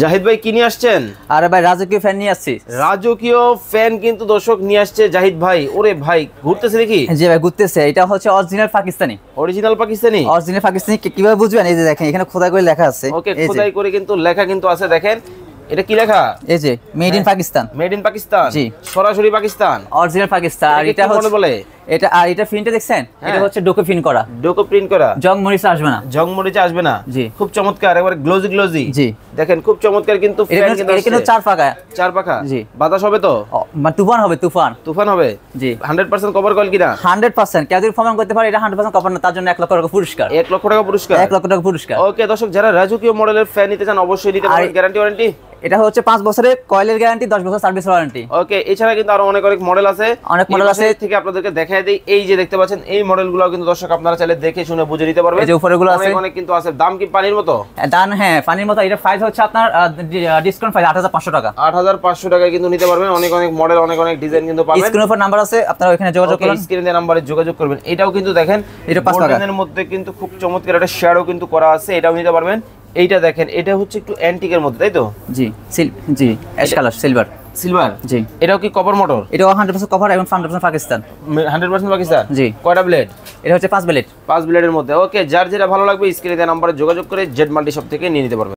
জাহিদ ভাই কি নিয়ে আসছেন? আরে ভাই রাজকীয় ফ্যান নিয়ে আসছি। রাজকীয় ফ্যান কিন্তু দর্শক নিয়ে আসছে জাহিদ ভাই। ওরে ভাই ঘুরতেছে দেখি। জি ভাই ঘুরতেছে। এটা হচ্ছে original Pakistani. Original Pakistani? Original Pakistani কিভাবে বুঝবেন? এই যে দেখেন এখানে খোদাই করে লেখা আছে। ওকে, খোদাই করে কিন্তু লেখা কিন্তু আছে, দেখেন এটা কি লেখা? এই যে made in Pakistan. Made in Pakistan, জি সরাসরি পাকিস্তান, অরিজিনাল পাকিস্তান। আর এটা হচ্ছে বলে এটা, আর এটা প্রিন্টটা দেখছেন? এটা হচ্ছে ডোকো প্রিন্ট করা। ডোকো প্রিন্ট করা, জং মরিচ আসবে না। জং মরিচে আসবে না। জি খুব চমৎকার, একবারে গ্লোজি গ্লোজি। জি দেখেন খুব চমৎকার কিন্তু ফ্যান কিন্তু চার পাকা। চার পাখা। জি বাতাস হবে তো? মানে তুফান হবে, তুফান। তুফান হবে? জি 100% কভার কল কিনা? 100%। কেউ যদি প্রমাণ করতে পারে এটা 100% কভার না, তার জন্য 1 লক্ষ টাকা পুরস্কার। 1 লক্ষ টাকা পুরস্কার? 1 লক্ষ টাকা পুরস্কার। ওকে দর্শক, যারা রাজকীয় মডেলের ফ্যান নিতে চান অবশ্যই নিতে পারেন। Guarantee warranty? এটা হচ্ছে 5 বছরের কয়েলের গ্যারান্টি, 10 বছর সার্ভিস ওয়ারেন্টি। ওকে, এছাড়া কিন্তু আরো অনেক অনেক মডেল আছে, অনেক মডেল আছে থেকে আপনাদেরকে দেখায় দেই। এই যে দেখতে পাচ্ছেন এই মডেলগুলো কিন্তু দর্শক আপনারা চাইলে দেখে শুনে বুঝে নিতে পারবেন। এই যে উপরেগুলো আছে অনেক অনেক কিন্তু আছে। দাম কি পানির মতো? দাম হ্যাঁ পানির মতো। এটা প্রাইস হচ্ছে আপনার ডিসকাউন্ট প্রাইস 8500 টাকা। 8500 টাকায় কিন্তু নিতে পারবেন। অনেক অনেক মডেল, অনেক অনেক ডিজাইন কিন্তু পাবেন। স্ক্রিনের উপর নাম্বার আছে, আপনারা ওখানে যোগাযোগ করুন। স্ক্রিনে নাম্বারে যোগাযোগ করবেন। এটাও কিন্তু দেখেন এটা 5 টাকা গোল্ডেনের মধ্যে কিন্তু খুব চমৎকার একটা শ্যাডো কিন্তু করা আছে, এটাও নিতে পারবেন। এইটা দেখেন, এটা হচ্ছে একটু অ্যান্টিকের মধ্যে, তাই তো? জি জি অ্যাশ কালার সিলভার। সিলভার? জি। এটাও কি কপার মোটর? এটাও 100% কভার এবং 100% পাকিস্তান। 100% পাকিস্তান? জি। কয়টা ব্লেড? এটা হচ্ছে 5 ব্লেড। 5 ব্লেডের মধ্যে। ওকে, যার যেটা ভালো লাগবে স্ক্রিনে দেওয়া নম্বরে যোগাযোগ করে জেড মাল্টি শপ থেকে নিয়ে নিতে পারবেন।